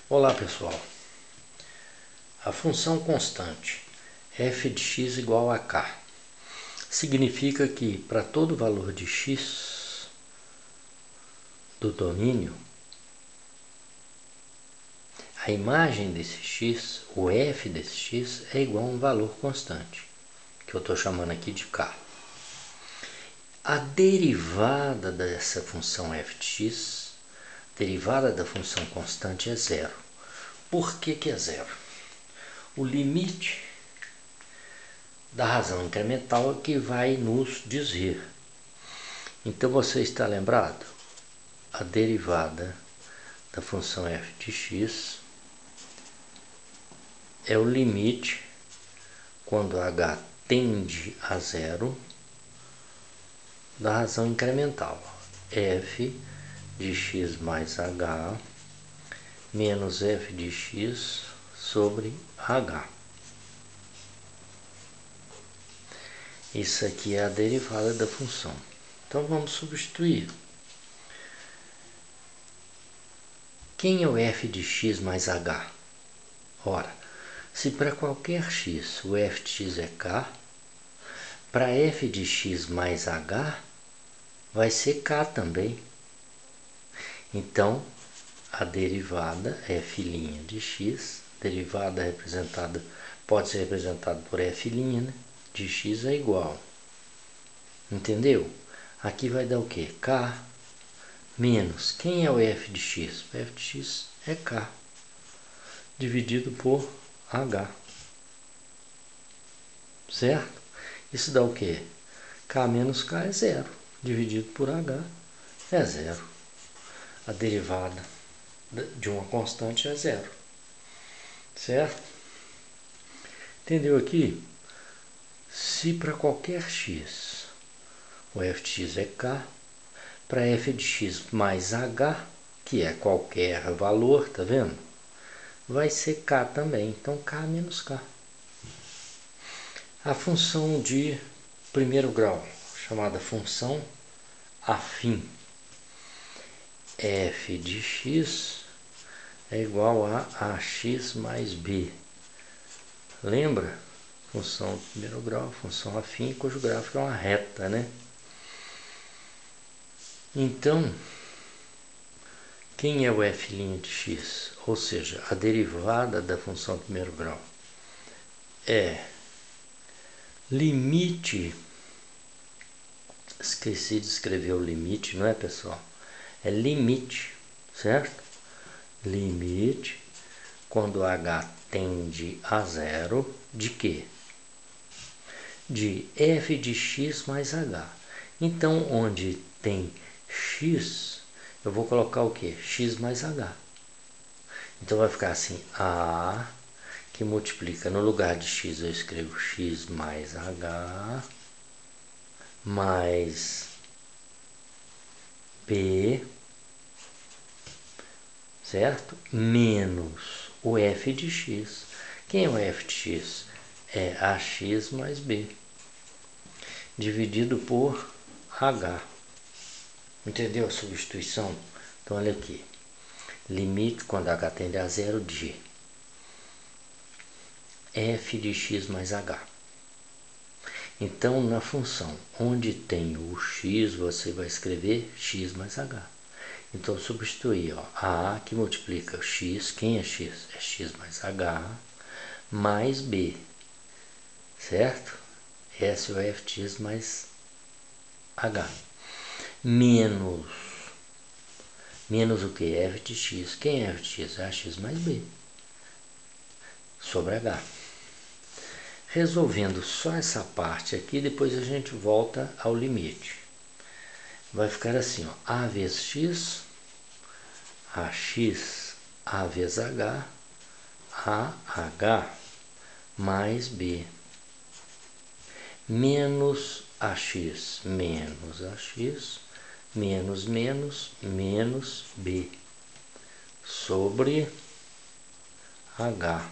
Olá pessoal, a função constante f de x igual a k significa que para todo valor de x do domínio, a imagem desse x, o f desse x, é igual a um valor constante, que eu estou chamando aqui de k. A derivada dessa função f de x, derivada da função constante, é zero. Por que é zero? O limite da razão incremental é que vai nos dizer. Então você está lembrado? A derivada da função f de x é o limite quando h tende a zero da razão incremental. F de x mais h menos f de x sobre h. Isso aqui é a derivada da função. Então vamos substituir. Quem é o f de x mais h? Ora, se para qualquer x o f de x é k, para f de x mais h vai ser k também. Então, a derivada f' de x, derivada representada, pode ser representada por f', né, de x é igual. Entendeu? Aqui vai dar o quê? K menos, quem é o f de x? O f de x é k, dividido por h. Certo? Isso dá o quê? K menos k é zero, dividido por h é zero. A derivada de uma constante é zero. Certo? Entendeu aqui? Se para qualquer x o f de x é k, para f de x mais h, que é qualquer valor, tá vendo? Vai ser k também. Então k menos k. A função de primeiro grau, chamada função afim, f de x é igual a ax mais b. Lembra? Função de primeiro grau, função afim, cujo gráfico é uma reta, né? Então, quem é o f' de x? Ou seja, a derivada da função de primeiro grau é limite. Esqueci de escrever o limite, não é, pessoal? É limite, certo? Limite quando h tende a zero de quê? De f de x mais h. Então, onde tem x, eu vou colocar o quê? X mais h. Então vai ficar assim, a que multiplica, no lugar de x eu escrevo x mais h mais b, certo? Menos o f de x. Quem é o f de x? É ax mais b, dividido por h. Entendeu a substituição? Então, olha aqui. Limite quando h tende a zero de f de x mais h. Então, na função onde tem o x, você vai escrever x mais h. Então, substituir, ó, a que multiplica o x, quem é x? É x mais h, mais b, certo? Esse é o f de x mais h. Menos o que? F de x. Quem é f de x? É ax mais b, sobre h. Resolvendo só essa parte aqui, depois a gente volta ao limite. Vai ficar assim, ó, a vezes x, ax, a vezes h, AH mais b, menos ax, menos ax, menos menos b, sobre h.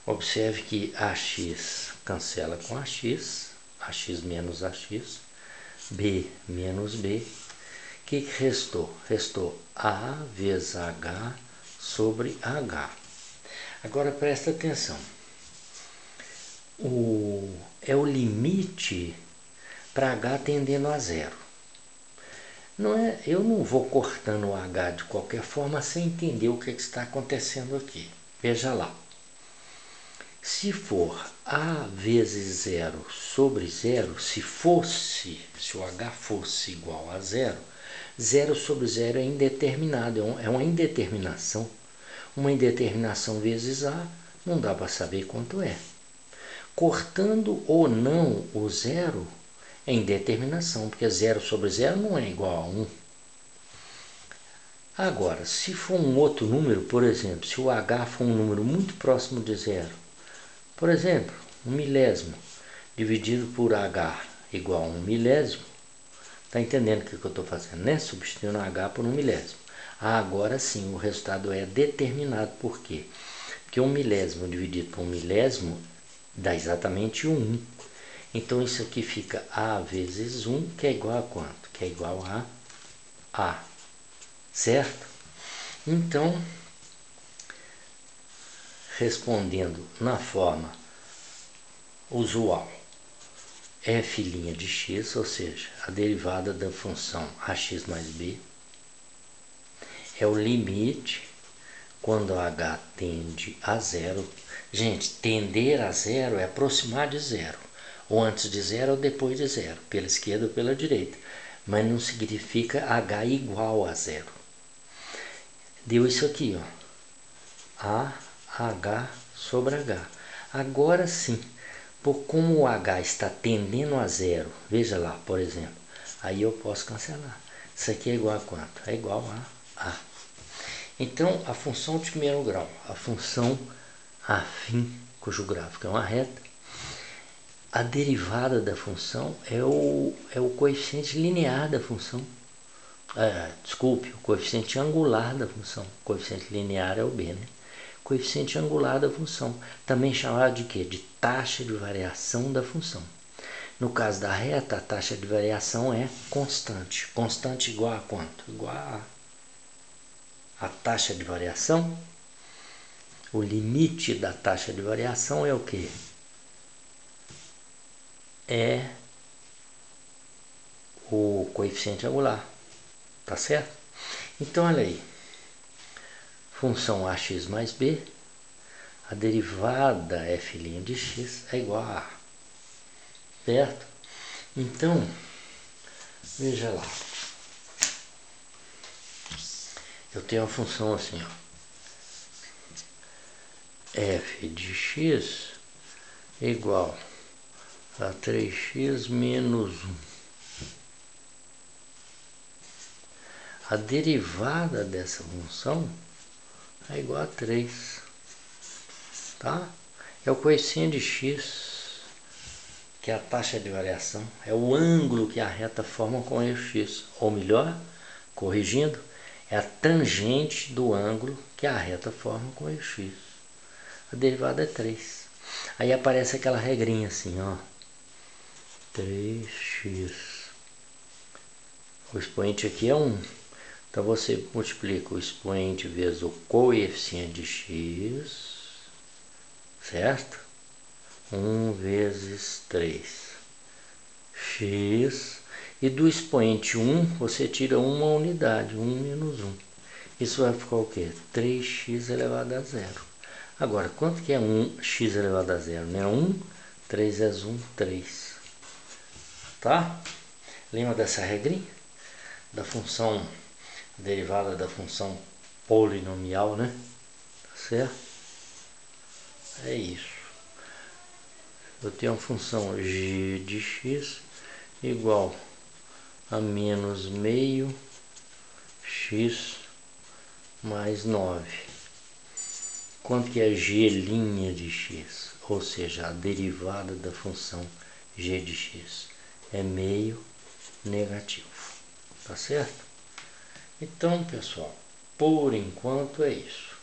Observe que ax cancela com ax menos ax, b menos b. que restou? Restou A vezes H sobre H. Agora presta atenção. É o limite para H tendendo a zero. Eu não vou cortando o H de qualquer forma sem entender o que está acontecendo aqui. Veja lá. Se for A vezes zero sobre zero, se o H fosse igual a zero, zero sobre zero é indeterminado, é uma indeterminação. Uma indeterminação vezes A, não dá para saber quanto é. Cortando ou não o zero é indeterminação, porque zero sobre zero não é igual a 1. Agora, se for um outro número, por exemplo, se o H for um número muito próximo de zero, por exemplo, 1 milésimo dividido por H igual a 1 milésimo, está entendendo o que eu estou fazendo, né? Substituindo H por 1 milésimo. Agora sim, o resultado é determinado. Por quê? Porque 1 milésimo dividido por 1 milésimo dá exatamente 1. Então isso aqui fica A vezes 1, que é igual a quanto? Que é igual a A. Certo? Então, respondendo na forma usual, f' de x, ou seja, a derivada da função ax mais b, é o limite quando h tende a zero. Gente, tender a zero é aproximar de zero, ou antes de zero ou depois de zero, pela esquerda ou pela direita, mas não significa h igual a zero. Deu isso aqui, ó, AH sobre H. Agora sim, por como o H está tendendo a zero, veja lá, por exemplo, aí eu posso cancelar. Isso aqui é igual a quanto? É igual a A. Então, a função de primeiro grau, a função afim, cujo gráfico é uma reta, a derivada da função é o coeficiente linear da função. Desculpe, o coeficiente angular da função. O coeficiente linear é o B, né? Coeficiente angular da função, também chamado de quê? De taxa de variação da função. No caso da reta, a taxa de variação é constante. Constante igual a quanto? Igual a taxa de variação. O limite da taxa de variação é o quê? É o coeficiente angular. Tá certo? Então, olha aí. Função ax mais b, a derivada f' de x é igual a A. Certo? Então, veja lá. Eu tenho uma função assim, ó. F de x igual a 3x menos 1. A derivada dessa função é igual a 3. Tá? É o coeficiente de x, que é a taxa de variação. É o ângulo que a reta forma com o eixo x. Ou melhor, corrigindo, é a tangente do ângulo que a reta forma com o eixo x. A derivada é 3. Aí aparece aquela regrinha assim, ó. 3x. O expoente aqui é 1. Então você multiplica o expoente vezes o coeficiente de x, certo? 1 vezes 3. X. E do expoente 1 você tira uma unidade, 1 menos 1. Isso vai ficar o quê? 3x elevado a zero. Agora, quanto que é 1x elevado a zero? Não é 1, 3 vezes 1, 3. Tá? Lembra dessa regrinha? Da função derivada da função polinomial, né? Tá certo? É isso. Eu tenho uma função g de x igual a menos meio x mais 9. Quanto que é g' de x? Ou seja, a derivada da função g de x é meio negativo. Tá certo? Então, pessoal, por enquanto é isso.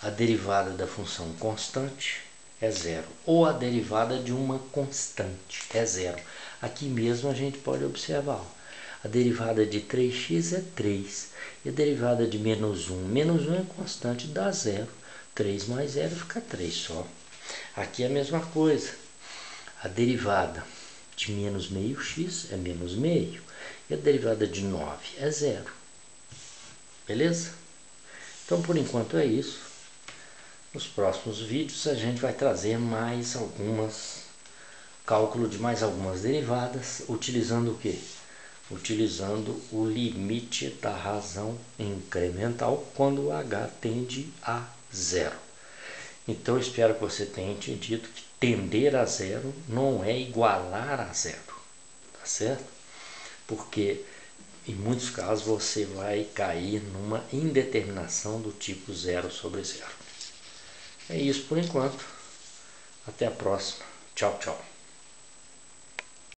A derivada da função constante é zero, ou a derivada de uma constante é zero. Aqui mesmo a gente pode observar, ó, A derivada de 3x é 3. E a derivada de menos 1? Menos 1 é constante, dá 0. 3 mais 0 fica 3 só. Aqui é a mesma coisa. A derivada de menos meio x é menos meio. E a derivada de 9 é 0. Beleza? Então, por enquanto é isso. Nos próximos vídeos a gente vai trazer mais cálculo de mais algumas derivadas, utilizando o quê? Utilizando o limite da razão incremental quando o h tende a 0. Então, eu espero que você tenha entendido que tender a 0 não é igualar a 0, tá certo? Porque em muitos casos você vai cair numa indeterminação do tipo 0 sobre 0. É isso por enquanto. Até a próxima. Tchau, tchau.